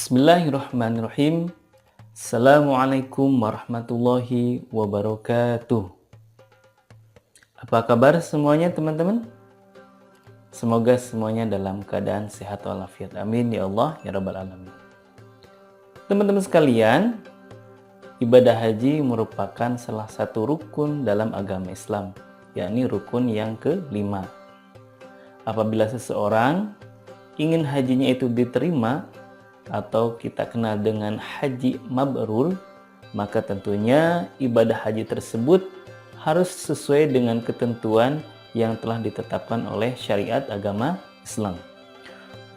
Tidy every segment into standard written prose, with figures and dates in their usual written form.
Bismillahirrahmanirrahim. Assalamualaikum warahmatullahi wabarakatuh. Apa kabar semuanya teman-teman? Semoga semuanya dalam keadaan sehat walafiat. Amin ya Allah ya rabbal alamin. Teman-teman sekalian, ibadah haji merupakan salah satu rukun dalam agama Islam, yakni rukun yang kelima. Apabila seseorang ingin hajinya itu diterima atau kita kenal dengan haji mabrur, maka tentunya ibadah haji tersebut harus sesuai dengan ketentuan yang telah ditetapkan oleh syariat agama Islam.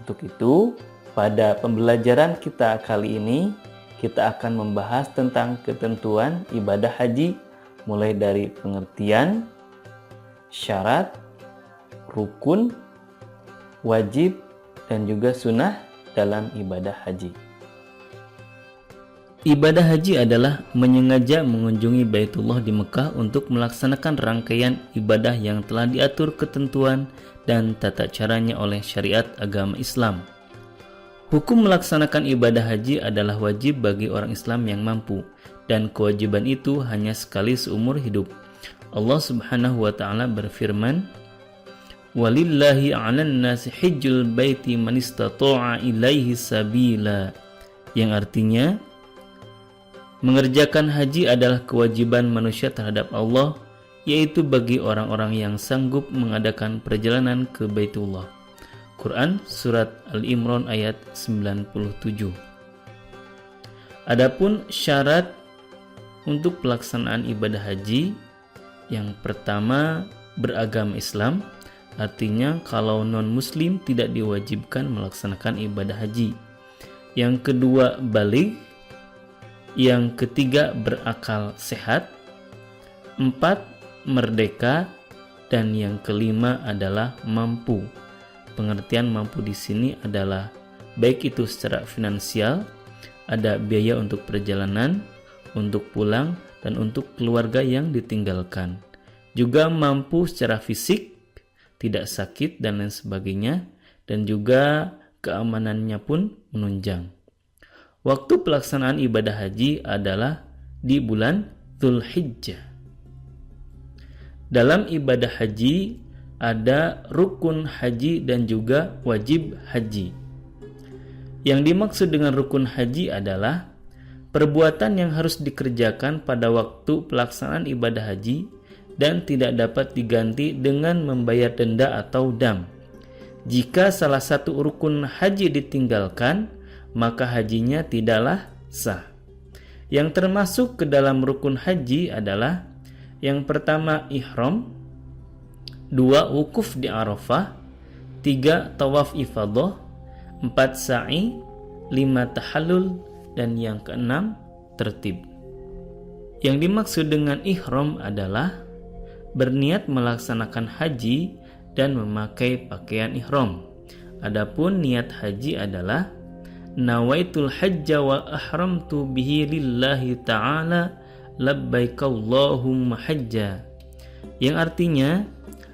Untuk itu, pada pembelajaran kita kali ini, kita akan membahas tentang ketentuan ibadah haji, mulai dari pengertian, syarat, rukun, wajib, dan juga sunnah dalam ibadah haji. Ibadah haji adalah menyengaja mengunjungi Baitullah di Mekah untuk melaksanakan rangkaian ibadah yang telah diatur ketentuan dan tata caranya oleh syariat agama Islam. Hukum melaksanakan ibadah haji adalah wajib bagi orang Islam yang mampu, dan kewajiban itu hanya sekali seumur hidup. Allah Subhanahu wa taala berfirman, "Walillahi 'alan nasi hijjul baiti man istata'a ilaihi sabila," yang artinya mengerjakan haji adalah kewajiban manusia terhadap Allah, yaitu bagi orang-orang yang sanggup mengadakan perjalanan ke Baitullah. Quran Surat Al-Imran ayat 97. Adapun syarat untuk pelaksanaan ibadah haji, yang pertama beragama Islam. Artinya kalau non-muslim tidak diwajibkan melaksanakan ibadah haji. Yang kedua baligh. Yang ketiga berakal sehat. 4 merdeka. Dan yang kelima adalah mampu. Pengertian mampu di sini adalah baik itu secara finansial, ada biaya untuk perjalanan, untuk pulang, dan untuk keluarga yang ditinggalkan. Juga mampu secara fisik, tidak sakit dan lain sebagainya, dan juga keamanannya pun menunjang. Waktu pelaksanaan ibadah haji adalah di bulan Dzulhijjah. Dalam ibadah haji ada rukun haji dan juga wajib haji. Yang dimaksud dengan rukun haji adalah perbuatan yang harus dikerjakan pada waktu pelaksanaan ibadah haji dan tidak dapat diganti dengan membayar denda atau dam. Jika salah satu rukun haji ditinggalkan, maka hajinya tidaklah sah. Yang termasuk ke dalam rukun haji adalah yang pertama ihram, 2 wukuf di Arafah, 3 tawaf ifadah, 4 sa'i, 5 tahallul, dan yang keenam tertib. Yang dimaksud dengan ihram adalah berniat melaksanakan haji dan memakai pakaian ihram. Adapun niat haji adalah nawaitul hajja wa ahramtu bihi lillahi ta'ala labbaikallahumma hajja, yang artinya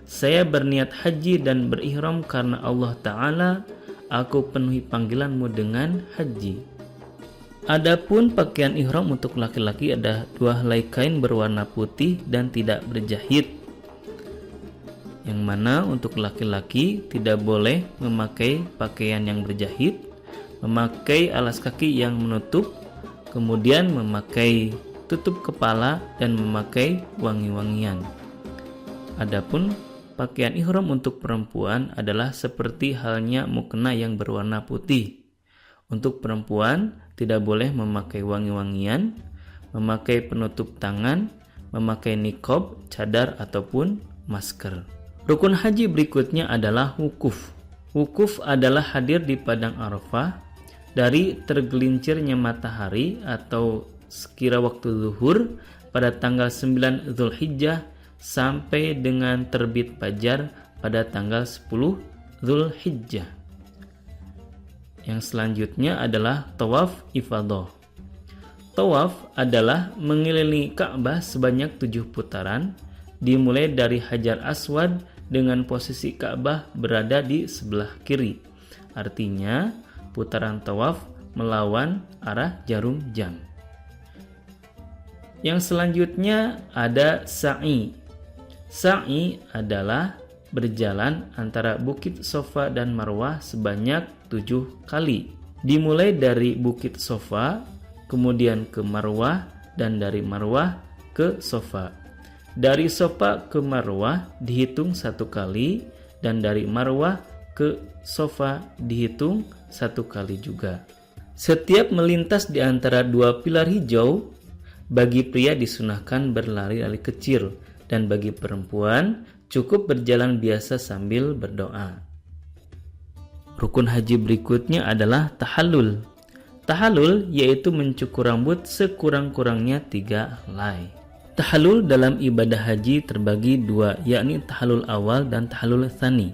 saya berniat haji dan berihram karena Allah Ta'ala, aku penuhi panggilanmu dengan haji. Adapun pakaian ihram untuk laki-laki ada 2 helai kain berwarna putih dan tidak berjahit. Yang mana untuk laki-laki tidak boleh memakai pakaian yang berjahit, memakai alas kaki yang menutup, kemudian memakai tutup kepala dan memakai wangi-wangian. Adapun pakaian ihram untuk perempuan adalah seperti halnya mukena yang berwarna putih. Untuk perempuan tidak boleh memakai wangi-wangian, memakai penutup tangan, memakai niqab, cadar, ataupun masker. Rukun haji berikutnya adalah wukuf. Wukuf adalah hadir di padang Arafah dari tergelincirnya matahari atau sekira waktu zuhur pada tanggal 9 Dzulhijjah sampai dengan terbit fajar pada tanggal 10 Dzulhijjah. Yang selanjutnya adalah tawaf ifadah. Tawaf adalah mengelilingi Ka'bah sebanyak 7 putaran, dimulai dari Hajar Aswad dengan posisi Ka'bah berada di sebelah kiri. Artinya, putaran tawaf melawan arah jarum jam. Yang selanjutnya ada sa'i. Sa'i adalah berjalan antara Bukit Sofa dan Marwah sebanyak 7 kali. Dimulai dari Bukit Sofa, kemudian ke Marwah, dan dari Marwah ke Sofa. Dari Sofa ke Marwah dihitung 1 kali, dan dari Marwah ke Sofa dihitung 1 kali juga. Setiap melintas di antara 2 pilar hijau, bagi pria disunahkan berlari-lari kecil, dan bagi perempuan cukup berjalan biasa sambil berdoa. Rukun haji berikutnya adalah tahallul. Tahallul yaitu mencukur rambut sekurang-kurangnya 3 helai. Tahallul dalam ibadah haji terbagi 2, yakni tahallul awal dan tahallul tsani.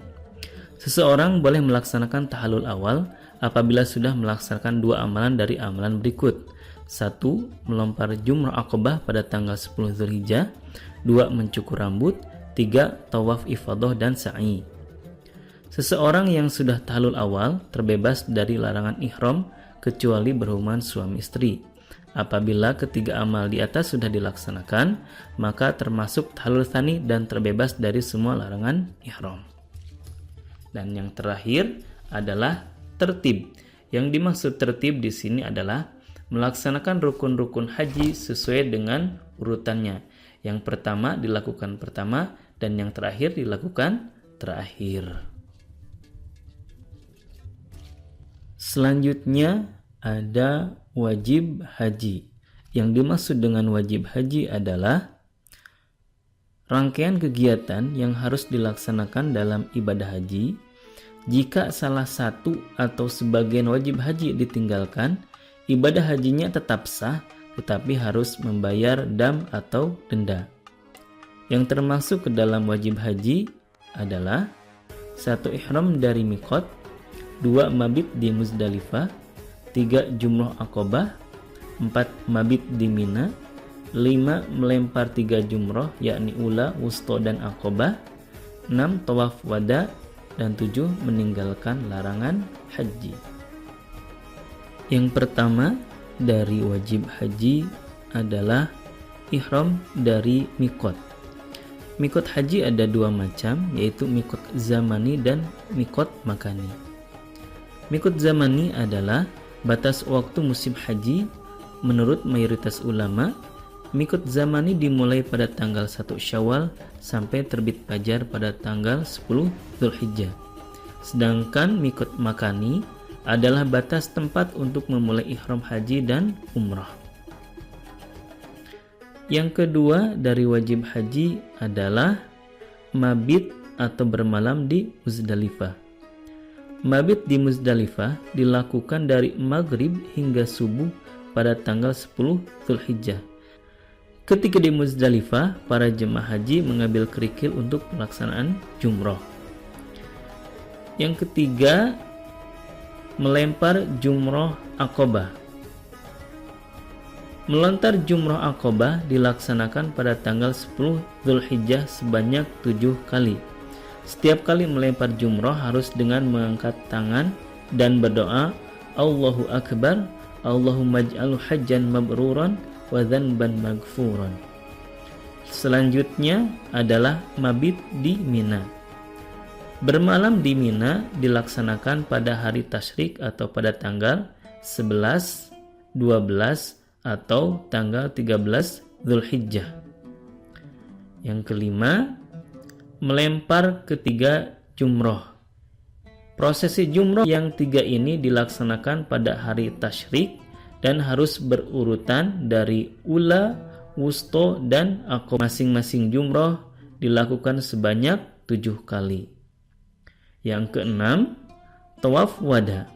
Seseorang boleh melaksanakan tahallul awal apabila sudah melaksanakan 2 amalan dari amalan berikut. 1. Melempar jumrah aqabah pada tanggal 10 Zulhijjah. 2. Mencukur rambut. 3. Tawaf ifadah dan sa'i. Seseorang yang sudah tahallul awal terbebas dari larangan ihram kecuali berhubungan suami istri. Apabila ketiga amal di atas sudah dilaksanakan, maka termasuk tahallul tsani dan terbebas dari semua larangan ihram. Dan yang terakhir adalah tertib. Yang dimaksud tertib di sini adalah melaksanakan rukun-rukun haji sesuai dengan urutannya. Yang pertama dilakukan pertama dan yang terakhir dilakukan terakhir. Selanjutnya ada wajib haji. Yang dimaksud dengan wajib haji adalah rangkaian kegiatan yang harus dilaksanakan dalam ibadah haji. Jika salah satu atau sebagian wajib haji ditinggalkan, ibadah hajinya tetap sah, tetapi harus membayar dam atau denda. Yang termasuk ke dalam wajib haji adalah 1. Ihram dari miqat, 2. Mabit di Muzdalifah, 3. Jumrah Aqabah, 4. Mabit di Mina, 5. Melempar 3 jumrah yakni ula, wusta, dan Aqabah, 6. Tawaf wada, dan 7. Meninggalkan larangan haji. Yang pertama dari wajib haji adalah ihram dari miqat. Miqat haji ada 2 macam, yaitu miqat zamani dan miqat makani. Miqat zamani adalah batas waktu musim haji. Menurut mayoritas ulama, miqat zamani dimulai pada tanggal 1 Syawal sampai terbit fajar pada tanggal 10 Zulhijjah. Sedangkan miqat makani adalah batas tempat untuk memulai ihram haji dan umrah. Yang kedua dari wajib haji adalah mabit atau bermalam di Muzdalifah. Mabit di Muzdalifah dilakukan dari maghrib hingga subuh pada tanggal 10 Zulhijjah. Ketika di Muzdalifah, para jemaah haji mengambil kerikil untuk pelaksanaan jumrah. Yang ketiga, melempar jumrah Aqabah. Melontar jumrah Aqabah dilaksanakan pada tanggal 10 Zulhijjah sebanyak 7 kali. Setiap kali melempar jumrah harus dengan mengangkat tangan dan berdoa, Allahu Akbar, Allahumma ij'alhu hajjan mabruran wa dzanban maghfuran. Selanjutnya adalah mabit di Mina. Bermalam di Mina dilaksanakan pada hari tasyrik atau pada tanggal 11, 12, atau tanggal 13 Zulhijjah. Yang kelima, melempar ketiga jumrah. Prosesi jumrah yang 3 ini dilaksanakan pada hari tasyrik dan harus berurutan dari ula, wusta, dan aqabah. Masing-masing jumrah dilakukan sebanyak 7 kali. Yang keenam, tawaf wada.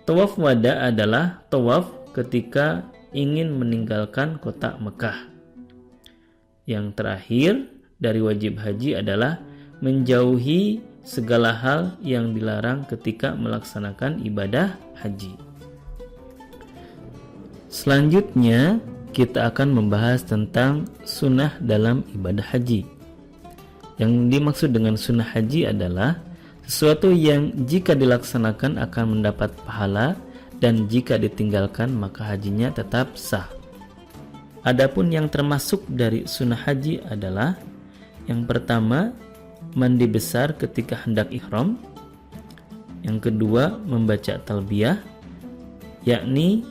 Tawaf wada adalah tawaf ketika ingin meninggalkan kota Mekah. Yang terakhir dari wajib haji adalah menjauhi segala hal yang dilarang ketika melaksanakan ibadah haji. Selanjutnya kita akan membahas tentang sunnah dalam ibadah haji. Yang dimaksud dengan sunnah haji adalah sesuatu yang jika dilaksanakan akan mendapat pahala dan jika ditinggalkan maka hajinya tetap sah. Adapun yang termasuk dari sunnah haji adalah yang pertama, mandi besar ketika hendak ihram. Yang kedua, membaca talbiyah, yakni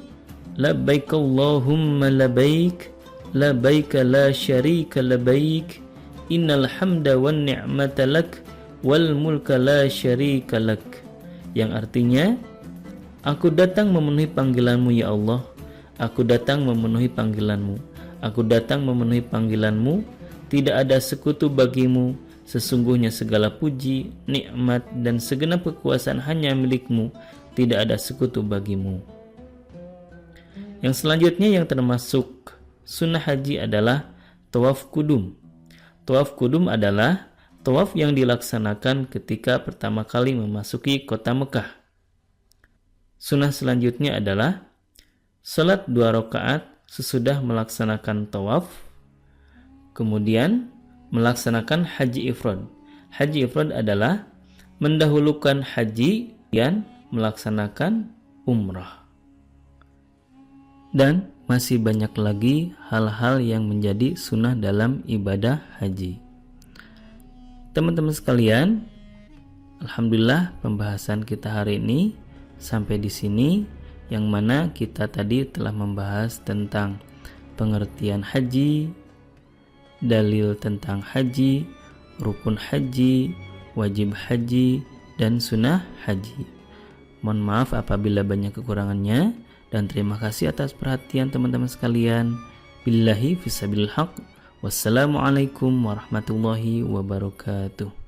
labbaik Allahumma labbaik, labbaik la syarika labbaik, innal hamda wan ni'mata lak wal mulka la syarika lak. Yang artinya, aku datang memenuhi panggilanmu ya Allah, aku datang memenuhi panggilanmu, aku datang memenuhi panggilanmu, tidak ada sekutu bagimu, sesungguhnya segala puji, nikmat dan segenap kekuasaan hanya milikmu, tidak ada sekutu bagimu. Yang selanjutnya yang termasuk sunnah haji adalah tawaf kudum. Tawaf kudum adalah tawaf yang dilaksanakan ketika pertama kali memasuki kota Mekah. Sunnah selanjutnya adalah salat 2 rakaat sesudah melaksanakan tawaf, kemudian melaksanakan haji ifrad. Haji ifrad adalah mendahulukan haji dan melaksanakan umrah. Dan masih banyak lagi hal-hal yang menjadi sunnah dalam ibadah haji. Teman-teman sekalian, alhamdulillah pembahasan kita hari ini sampai di sini, yang mana kita tadi telah membahas tentang pengertian haji, dalil tentang haji, rukun haji, wajib haji, dan sunnah haji. Mohon maaf apabila banyak kekurangannya, dan terima kasih atas perhatian teman-teman sekalian. Billahi fisabilil haq. Wassalamualaikum warahmatullahi wabarakatuh.